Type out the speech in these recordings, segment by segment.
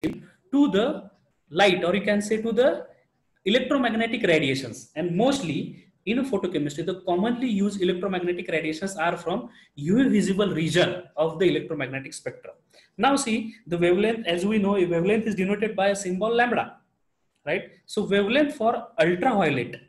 to the light, or you can say to the electromagnetic radiations. And mostly in photochemistry, the commonly used electromagnetic radiations are from UV visible region of the electromagnetic spectrum. Now see, the wavelength, as we know, a wavelength is denoted by a symbol lambda, right? So wavelength for ultraviolet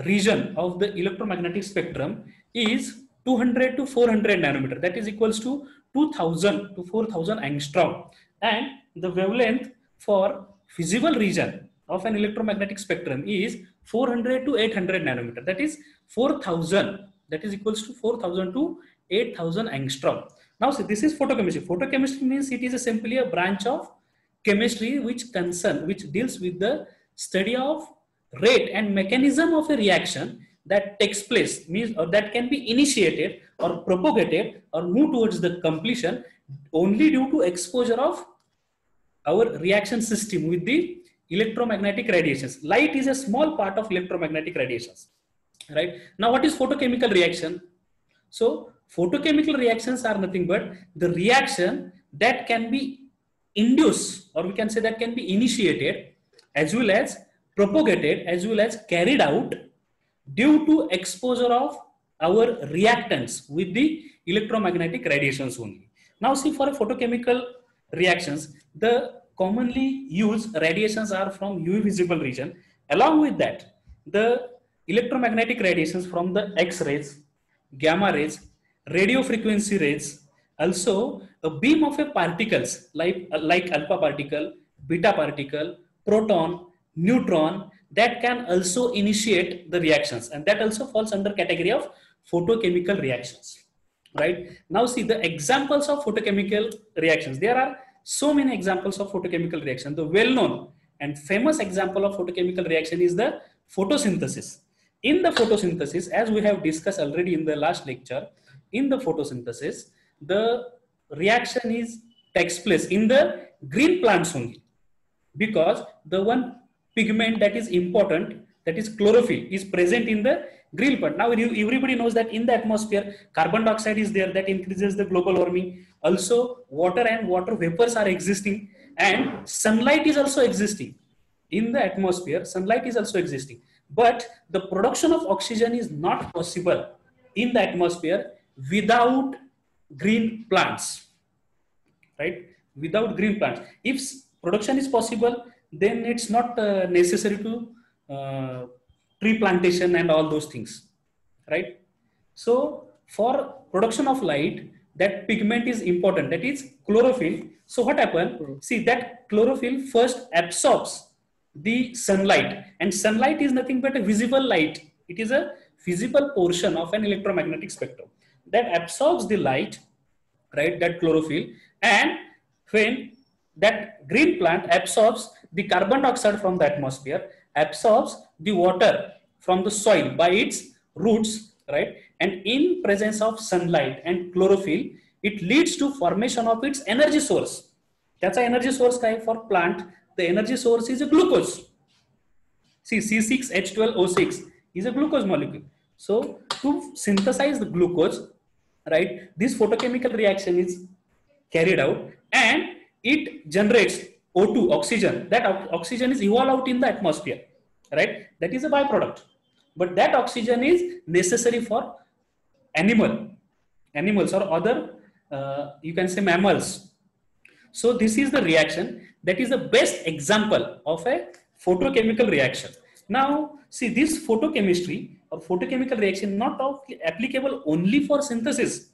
region of the electromagnetic spectrum is 200 to 400 nanometer. That is equals to 2000 to 4000 angstrom. And the wavelength for visible region of an electromagnetic spectrum is 400 to 800 nanometer. That is 4000. That is equals to 4000 to 8000 angstrom. Now, see, this is photochemistry. Photochemistry means it is simply a branch of chemistry which deals with the study of rate and mechanism of a reaction that takes place, means or that can be initiated or propagated or move towards the completion only due to exposure of our reaction system with the electromagnetic radiations. Light is a small part of electromagnetic radiations, right? Now, what is photochemical reaction? So photochemical reactions are nothing but the reaction that can be induced, or we can say that can be initiated as well as propagated as well as carried out due to exposure of our reactants with the electromagnetic radiations only. Now see, for a photochemical reactions, the commonly used radiations are from UV visible region. Along with that, the electromagnetic radiations from the X-rays, gamma rays, radio frequency rays, also a beam of a particles like alpha particle, beta particle, proton, neutron, that can also initiate the reactions, and that also falls under category of photochemical reactions, right? Now see the examples of photochemical reactions. There are so many examples of photochemical reaction. The well-known and famous example of photochemical reaction is the photosynthesis. In the photosynthesis, as we have discussed already in the last lecture, in the photosynthesis, the reaction takes place in the green plants only, because the one pigment that is important, that is chlorophyll, is present in the green plant. Now everybody knows that in the atmosphere carbon dioxide is there, that increases the global warming. Also water and water vapors are existing, and sunlight is also existing in the atmosphere. Sunlight is also existing, but the production of oxygen is not possible in the atmosphere without green plants, right? Without green plants, if production is possible, then it's not necessary to tree plantation and all those things, right? So for production of light, that pigment is important, that is chlorophyll. So what happens? See, that chlorophyll first absorbs the sunlight, and sunlight is nothing but a visible light. It is a visible portion of an electromagnetic spectrum that absorbs the light, right? That chlorophyll, and when that green plant absorbs the carbon dioxide from the atmosphere, absorbs the water from the soil by its roots, right? And in presence of sunlight and chlorophyll, it leads to formation of its energy source. That's an energy source type for plant. The energy source is a glucose. See, C6H12O6 is a glucose molecule. So to synthesize the glucose, right, this photochemical reaction is carried out, and it generates O2, oxygen. That oxygen is evolved out in the atmosphere, right? That is a byproduct. But that oxygen is necessary for animals or other, you can say mammals. So this is the reaction that is the best example of a photochemical reaction. Now see, this photochemistry or photochemical reaction not applicable only for synthesis,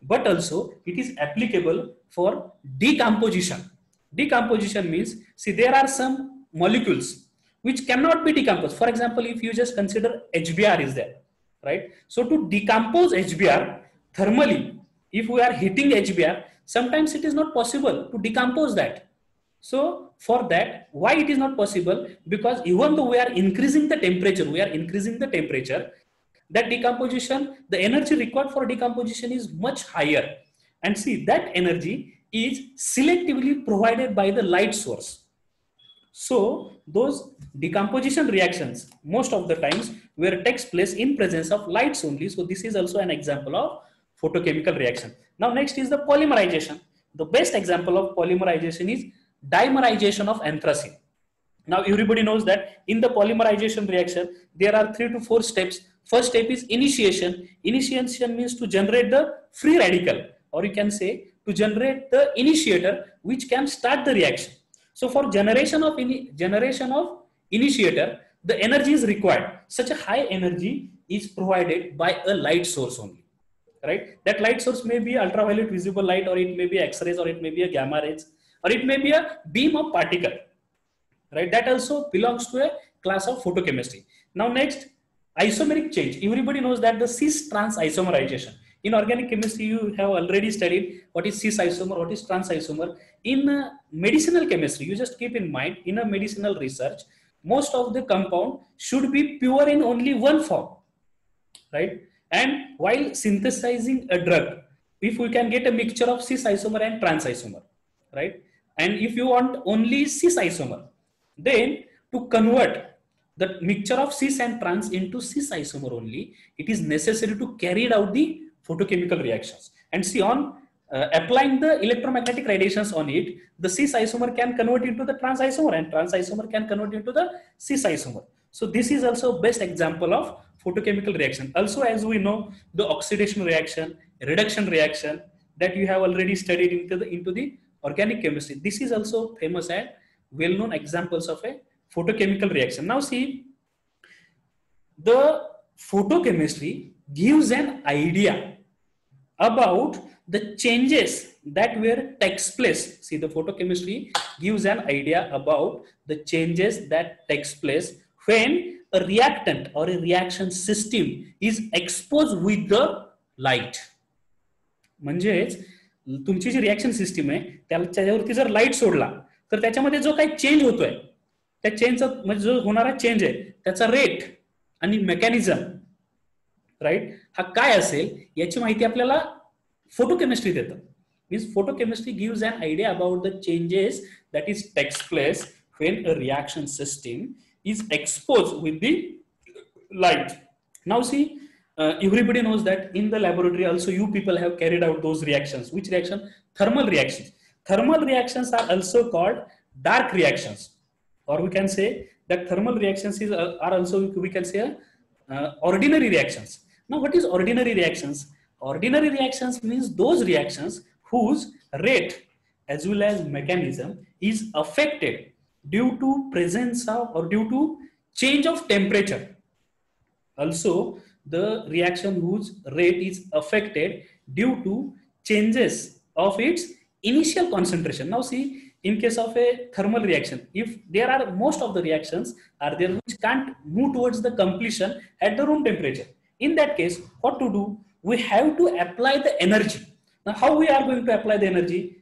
but also it is applicable for decomposition. Decomposition means, see, there are some molecules which cannot be decomposed. For example, if you just consider HBr is there, right? So to decompose HBr thermally, if we are heating HBr, sometimes it is not possible to decompose that. So for that, why it is not possible? Because even though we are increasing the temperature, that decomposition, the energy required for decomposition is much higher. And see, that energy is selectively provided by the light source. So those decomposition reactions most of the times where takes place in presence of lights only. So this is also an example of photochemical reaction. Now next is the polymerization. The best example of polymerization is dimerization of anthracene. Now everybody knows that in the polymerization reaction, there are 3 to 4 steps. First step is initiation. Initiation means to generate the free radical, or you can say to generate the initiator which can start the reaction. So for generation of initiator, the energy is required. Such a high energy is provided by a light source only, right? That light source may be ultraviolet visible light, or it may be X-rays, or it may be a gamma rays, or it may be a beam of particle, right? That also belongs to a class of photochemistry. Now next, isomeric change. Everybody knows that the cis trans isomerization. In organic chemistry, you have already studied what is cis isomer, what is trans isomer. In medicinal chemistry, you just keep in mind, in a medicinal research, most of the compound should be pure in only one form, right? And while synthesizing a drug, if we can get a mixture of cis isomer and trans isomer, right? And if you want only cis isomer, then to convert the mixture of cis and trans into cis isomer only, it is necessary to carry out the photochemical reactions. And see, on applying the electromagnetic radiations on it, the cis isomer can convert into the trans isomer, and trans isomer can convert into the cis isomer. So this is also best example of photochemical reaction. Also, as we know, the oxidation reaction, reduction reaction that you have already studied into the organic chemistry. This is also famous and well-known examples of a photochemical reaction. Now see, the photochemistry gives an idea about the changes that were takes place. See, the photochemistry gives an idea about the changes that takes place when a reactant or a reaction system is exposed with the light. म्हणजेच तुमची जी reaction system आहे त्याच्यावरती जर light सोडला तर त्याच्यामध्ये जो काही चेंज होतोय त्या चेंजचा म्हणजे जो होणारा चेंज आहे त्याचा रेट आणि मेकॅनिझम, राईट, हा काय असेल याची माहिती आपल्याला फोटोकेमिस्ट्री देतं. Means photochemistry gives an idea about the changes that is takes place when a reaction system is exposed with the light. Now see, everybody knows that in the laboratory also you people have carried out those reactions. Which reaction? Thermal reactions. Thermal reactions are also called dark reactions, or we can say that thermal reactions are also, we can say, ordinary reactions. Now what is ordinary reactions? Ordinary reactions means those reactions whose rate as well as mechanism is affected due to presence of or due to change of temperature. Also the reaction whose rate is affected due to changes of its initial concentration. Now see, in case of a thermal reaction, if there are most of the reactions are there which can't move towards the completion at the room temperature, in that case what to do? We have to apply the energy. Now how we are going to apply the energy?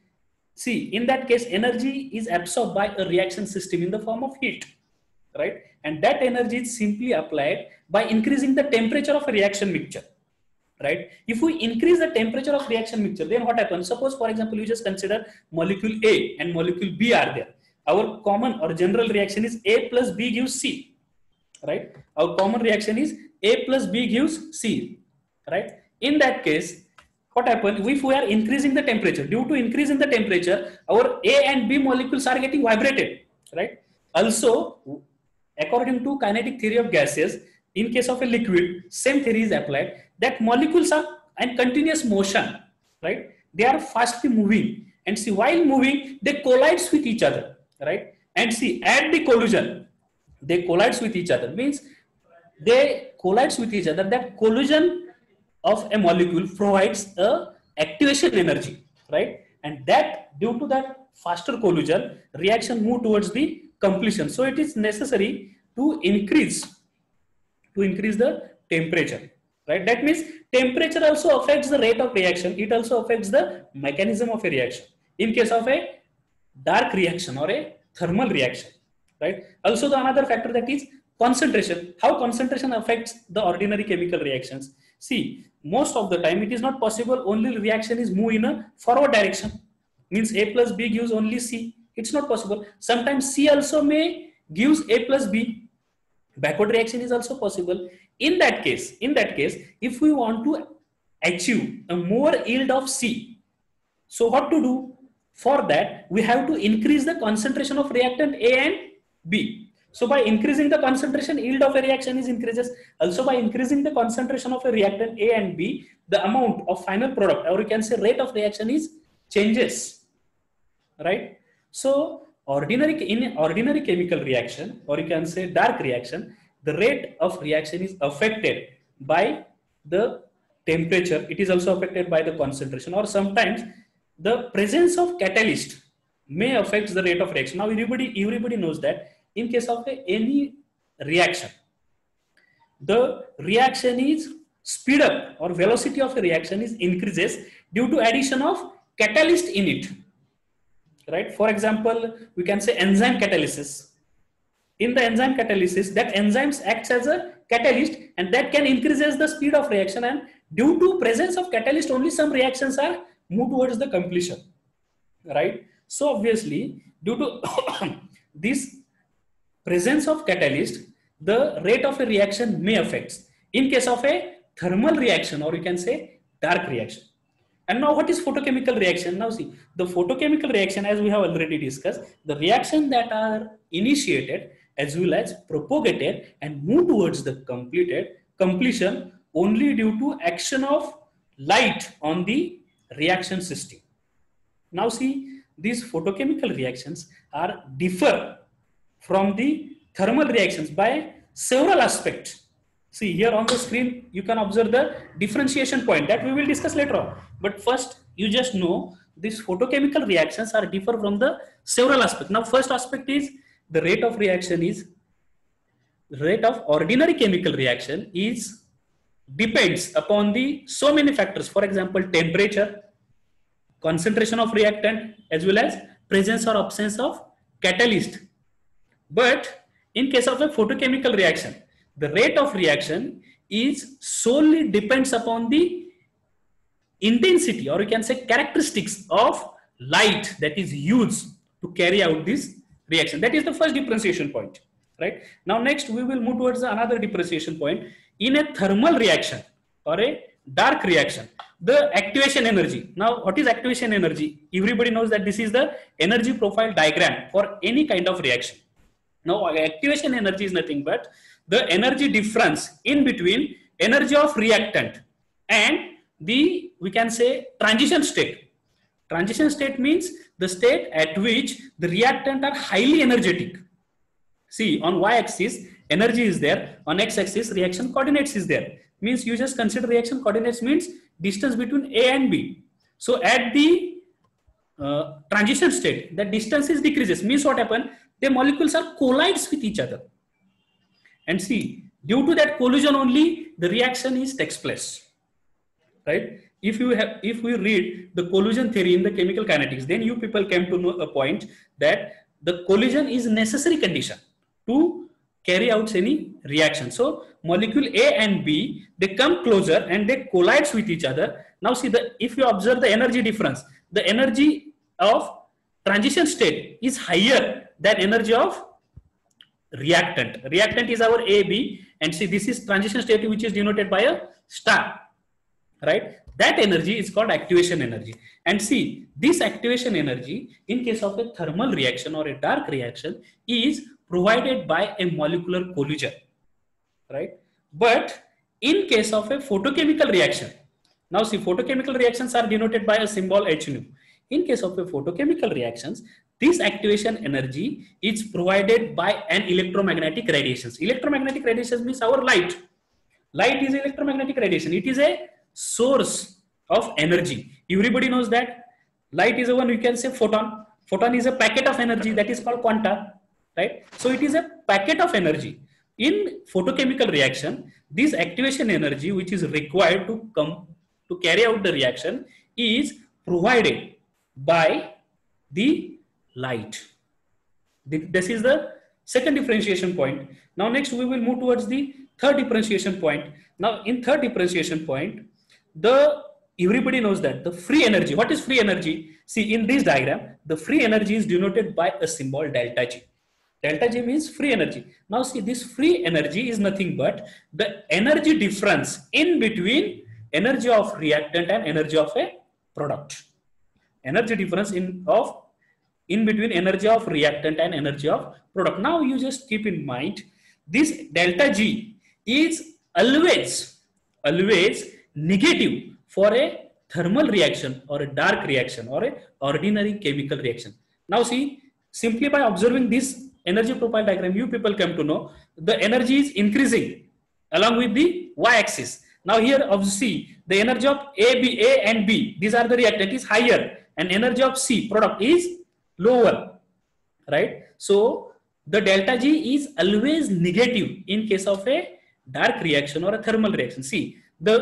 See, in that case energy is absorbed by a reaction system in the form of heat, right? And that energy is simply applied by increasing the temperature of a reaction mixture, right? If we increase the temperature of reaction mixture, then what happens? Suppose for example you just consider molecule A and molecule B are there. Our common or general reaction is A plus B gives C, right? Our common reaction is A plus B gives C, right? In that case what happens? If we are increasing the temperature, due to increase in the temperature, our A and B molecules are getting vibrated, right? Also, according to kinetic theory of gases, in case of a liquid, same theory is applied, that molecules are in continuous motion, right? They are fastly moving, and see, while moving they collide with each other, right? And see, at the collision they collide with each other, means they collide with each other. That collision of a molecule provides a activation energy, right? And that due to that faster collision, reaction move towards the completion. So it is necessary to increase the temperature, right? That means temperature also affects the rate of reaction. It also affects the mechanism of a reaction in case of a dark reaction or a thermal reaction, right? Also the another factor, that is concentration. How concentration affects the ordinary chemical reactions? See, most of the time it is not possible only reaction is move in a forward direction, means A plus B gives only C. It's not possible. Sometimes C also may gives A plus B. Backward reaction is also possible. In that case, if we want to achieve a more yield of C, so what to do? For that, we have to increase the concentration of reactant A and B. So by increasing the concentration, yield of a reaction is increases. Also by increasing the concentration of a reactant A and B, the amount of final product, or you can say rate of reaction, is changes, right? So in ordinary chemical reaction, or you can say dark reaction, the rate of reaction is affected by the temperature. It is also affected by the concentration, or sometimes the presence of catalyst may affect the rate of reaction. Now everybody knows that in case of any reaction, the reaction is speed up, or velocity of a reaction is increases due to addition of catalyst in it, right? For example, we can say enzyme catalysis. In the enzyme catalysis, that enzymes acts as a catalyst, and that can increases the speed of reaction, and due to presence of catalyst only some reactions are move towards the completion, right? So obviously due to this presence of catalyst, the rate of a reaction may affect in case of a thermal reaction, or you can say dark reaction. And now what is photochemical reaction? Now see, the photochemical reaction, as we have already discussed, the reaction that are initiated as well as propagated and move towards the completion only due to action of light on the reaction system. Now see, these photochemical reactions are differ from the thermal reactions by several aspects. See here on the screen, you can observe the differentiation point that we will discuss later on. But first, you just know these photochemical reactions are differ from the several aspects. Now, first aspect is the rate of reaction is rate of ordinary chemical reaction is depends upon the so many factors. For example, temperature, concentration of reactant, as well as presence or absence of catalyst. But in case of a photochemical reaction, the rate of reaction is solely depends upon the intensity, or you can say characteristics of light that is used to carry out this reaction. That is the first differentiation point, right? Now next we will move towards another differentiation point. In a thermal reaction or a dark reaction, the activation energy. Now what is activation energy? Everybody knows that this is the energy profile diagram for any kind of reaction. Now activation energy is nothing but the energy difference in between energy of reactant and the, we can say, transition state. Transition state means the state at which the reactant are highly energetic. See, on y-axis energy is there, on x-axis reaction coordinates is there. Means you just consider reaction coordinates means distance between A and B. So at the transition state, the distance is decreases. Means what happens? The molecules are collides with each other. And see, due to that collision only, the reaction is takes place. Right? If we read the collision theory in the chemical kinetics, then you people came to know a point that the collision is necessary condition to carry out any reaction. So molecule A and B, they come closer and they collides with each other. Now see, if you observe the energy difference, the energy of transition state is higher than energy of reactant. Reactant is our AB, and see, this is transition state which is denoted by a star, right? That energy is called activation energy. And see, this activation energy in case of a thermal reaction or a dark reaction is provided by a molecular collision, right? But in case of a photochemical reaction, now see, photochemical reactions are denoted by a symbol H nu. In case of a photochemical reactions, this activation energy is provided by an electromagnetic radiations. Electromagnetic radiations means our light. Light is electromagnetic radiation. It is a source of energy. Everybody knows that light is a one, we can say photon. Photon is a packet of energy that is called quanta, right? So it is a packet of energy. In photochemical reaction, this activation energy which is required to carry out the reaction is provided by the light. This is the second differentiation point. Now next we will move towards the third differentiation point. Now in third differentiation point, everybody knows that the free energy. What is free energy? See, in this diagram, the free energy is denoted by a symbol delta G. Delta G means free energy. Now see, this free energy is nothing but the energy difference in between energy of reactant and energy of a product. energy difference in between energy of reactant and energy of product. Now you just keep in mind this delta G is always negative for a thermal reaction or a dark reaction or a ordinary chemical reaction. Now see, simply by observing this energy profile diagram, you people come to know the energy is increasing along with the y-axis. Now here see the energy of A and B, these are the reactant, is higher, and energy of C, product, is lower, right? So the delta G is always negative in case of a dark reaction or a thermal reaction. See, the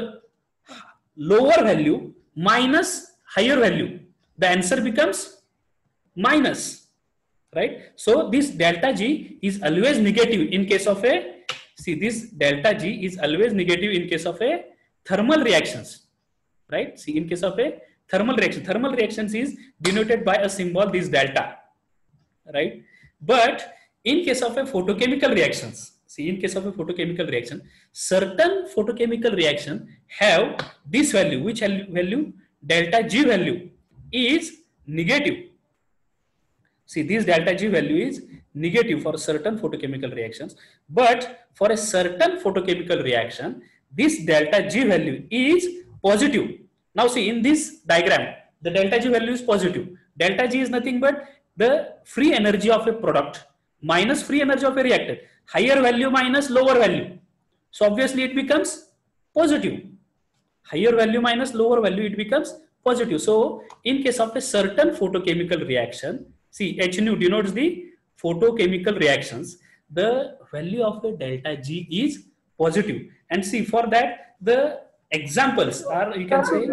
lower value minus higher value, the answer becomes minus, right? So this delta G is always negative in case of a, see, this delta G is always negative in case of a thermal reactions, right? See, in case of a thermal reactions is denoted by a symbol, this delta, right? But in case of a photochemical reactions, see, in case of a photochemical reaction, certain photochemical reaction have this value, which value, delta G value is negative. See, this delta G value is negative for certain photochemical reactions, but for a certain photochemical reaction, this delta G value is positive. Now see, in this diagram, the delta G value is positive. Delta G is nothing but the free energy of a product minus free energy of a reactant, higher value minus lower value. So obviously it becomes positive. Higher value minus lower value, it becomes positive. So in case of a certain photochemical reaction, see, H nu denotes the photochemical reactions, the value of the delta G is positive. And see, for that, the examples are, you can say,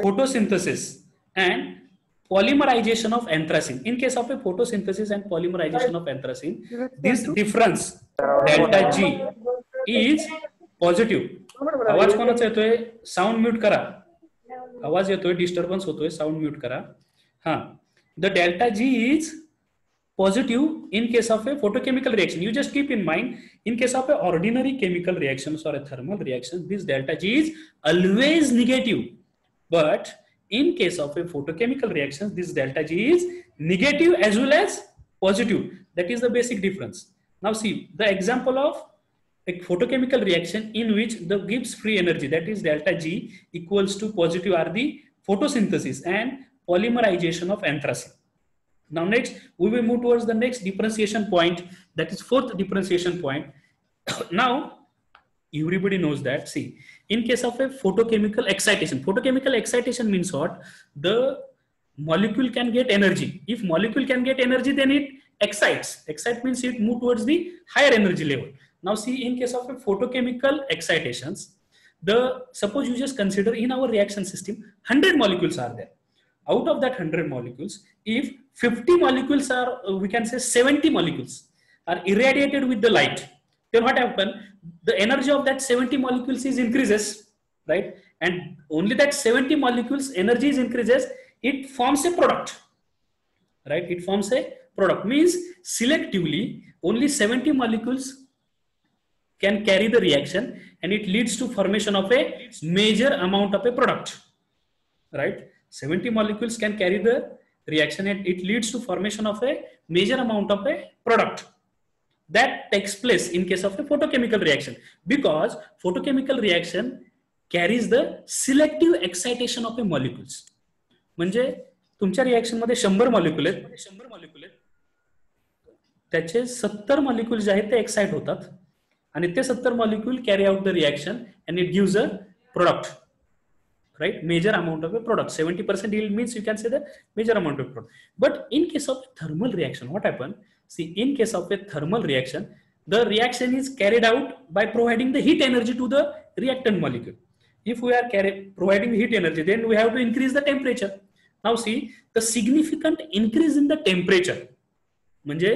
photosynthesis and polymerization of anthracene. In case of a photosynthesis and polymerization of anthracene, this difference, delta G, is positive. आवाज कोणाचा येतोय? Sound mute करा. आवाज येतोय, disturbance होतोय, sound mute करा. हां, the delta G is positive in case of a photochemical reaction. You just keep in mind, in case of a ordinary chemical reactions or a thermal reaction, this delta G is always negative. But in case of a photochemical reaction, this delta G is negative as well as positive. That is the basic difference. Now see, the example of a photochemical reaction in which the Gibbs free energy, that is delta G, equals to positive, are the photosynthesis and polymerization of anthracene. Now next, we will move towards the next differentiation point, that is fourth differentiation point. Now, everybody knows that, see, in case of a photochemical excitation means what? The molecule can get energy. If molecule can get energy, then it excites. Excite means it move towards the higher energy level. Now see, in case of a photochemical excitations, suppose you just consider in our reaction system, 100 molecules are there. Out of that 100 molecules, if 50 molecules are, we can say 70 molecules are irradiated with the light, then what happens? The energy of that 70 molecules is increases, right? And only that 70 molecules energy is increases, it forms a product, right? It forms a product, means selectively only 70 molecules can carry the reaction and it leads to formation of a major amount of a product, right? 70 molecules can carry the reaction and it leads to formation of a major amount of a product. That takes place in case of a photochemical reaction, because photochemical reaction carries the selective excitation of a molecules. म्हणजे तुमच्या reaction मध्ये 100 molecule आहेत, त्याचे 70 molecule जे आहेत ते excite होतात आणि ते 70 molecule carry out the reaction and it gives a product, right? Major amount of a product. 70% yield means you can say the major amount of product. But in case of thermal reaction, what happens? See, in case of a thermal reaction, the reaction is carried out by providing the heat energy to the reactant molecule. If we are providing heat energy, then we have to increase the temperature. Now see, the significant increase in the temperature, म्हणजे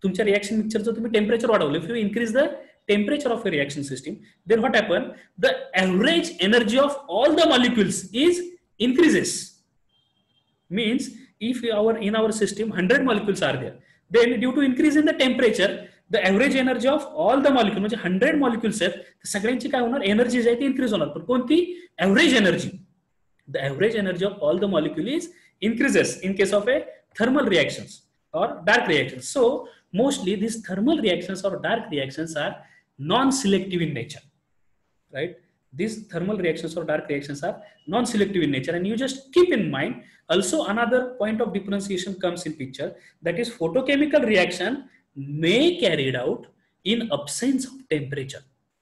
तुमच्या reaction मिक्सरचं तुम्ही temperature वाढवलं, if you increase the temperature of a reaction system, then what happens? The average energy of all the molecules is increases. Means if in our system 100 molecules are there, then due to increase in the temperature, the average energy of all the molecules, म्हणजे 100 molecules आहेत, सगळ्यांची काय होणार? Energy जी आहे ती increase होणार. पण कोणती? Average energy. the average energy of all the molecules increases in case of a thermal reactions or dark reactions. So mostly these thermal reactions or dark reactions are non-selective in nature, right? These thermal reactions or dark reactions are non-selective in nature, and you just keep in mind also another point of differentiation comes in picture, that is photochemical reaction may carried out in absence of temperature,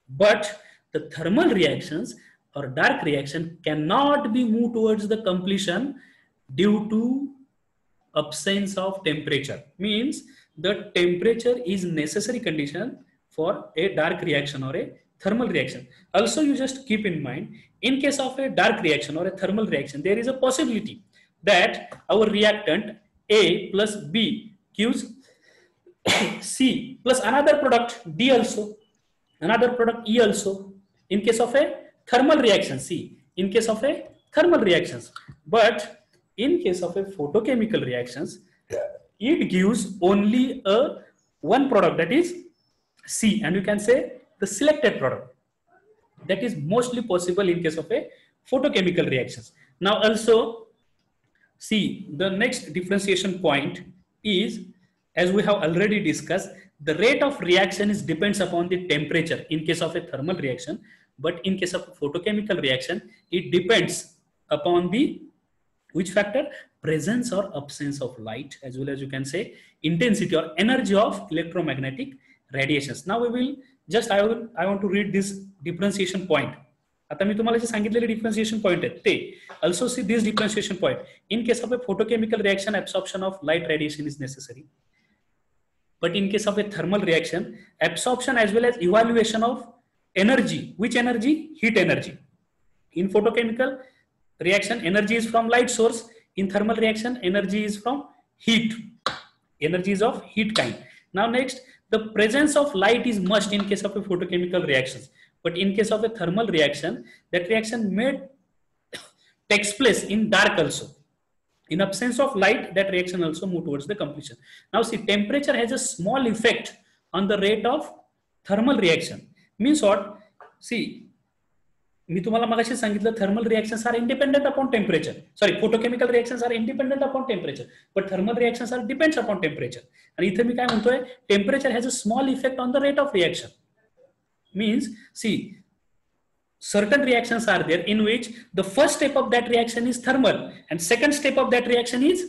but the thermal reactions or dark reaction cannot be moved towards the completion due to absence of temperature. Means the temperature is necessary condition for a dark reaction or a thermal reaction. Also, you just keep in mind, in case of a dark reaction or a thermal reaction, there is a possibility that our reactant A plus B gives C plus another product D also, another product E also, in case of a thermal reaction C, in case of a thermal reactions. But in case of a photochemical reactions, it gives only a one product, that is C, and you can say the selected product. That is mostly possible in case of a photochemical reactions. Now also see, the next differentiation point is, as we have already discussed, the rate of reaction is depends upon the temperature in case of a thermal reaction, but in case of a photochemical reaction, it depends upon the which factor? Presence or absence of light, as well as you can say intensity or energy of electromagnetic radiations. Now we will just I want to read this differentiation point. आता मी तुम्हाला जे सांगितलेले differentiation point आहेत ते also see this differentiation point. In case of a photochemical reaction, absorption of light radiation is necessary, but in case of a thermal reaction, absorption as well as evaluation of energy. Which energy? Heat energy. In photochemical reaction, energy is from light source. In thermal reaction, energy is from heat. Energy is of heat kind. Now next, the presence of light is must in case of a photochemical reactions. But in case of a thermal reaction, that reaction may takes place in dark also. In absence of light, that reaction also move towards the completion. Now see, temperature has a small effect on the rate of thermal reaction. Means what? See, मी तुम्हाला मगाशी सांगितलं thermal reactions are independent upon temperature, sorry photochemical reactions are independent upon temperature, but thermal reactions are depends upon temperature. आणि इथे मी काय म्हणतोय, temperature has a small effect on the rate of reaction. Means see, certain reactions are there in which the first step of that reaction is thermal and second step of that reaction is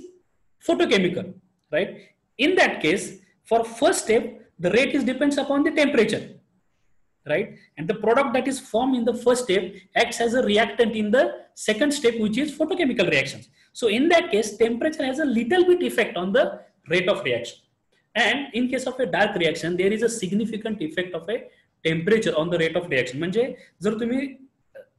photochemical, right? In that case, for first step, the rate is depends upon the temperature, right? And the product that is formed in the first step acts as a reactant in the second step, which is photochemical reactions. So in that case, temperature has a little bit effect on the rate of reaction. And in case of a dark reaction, there is a significant effect of a temperature on the rate of reaction. म्हणजे जर तुम्ही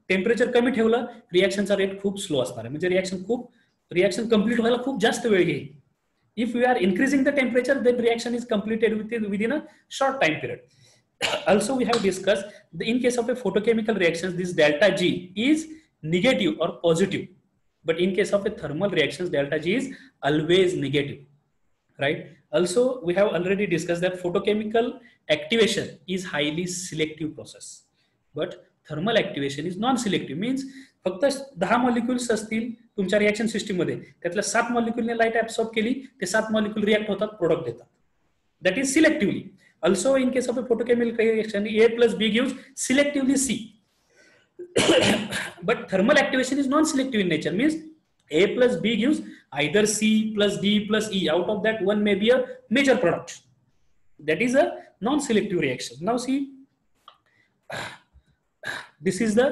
temperature कमी ठेवलं, रिएक्शनचा rate खूप slow असणार आहे, म्हणजे reaction complete व्हायला खूप जास्त वेळ घेईल. If you are increasing the temperature, then reaction is completed within a short time period. Also we have discussed in case of a photochemical reactions, this delta G is negative or positive, but in case of a thermal reactions, delta G is always negative, right? Also we have already discussed that photochemical activation is highly selective process, but thermal activation is non-selective. Means फक्त 10 molecules असतील तुमच्या reaction system मध्ये, त्यातल्या 7 मॉलिक्युलने light absorb केली, ते 7 molecule react होतात, product देतात. That is selectively. Also in case of a photochemical reaction, A plus B gives selectively C. But thermal activation is non-selective in nature. Means A plus B gives either C plus D plus E. Out of that, one may be a major product. That is a non-selective reaction. Now see, this is the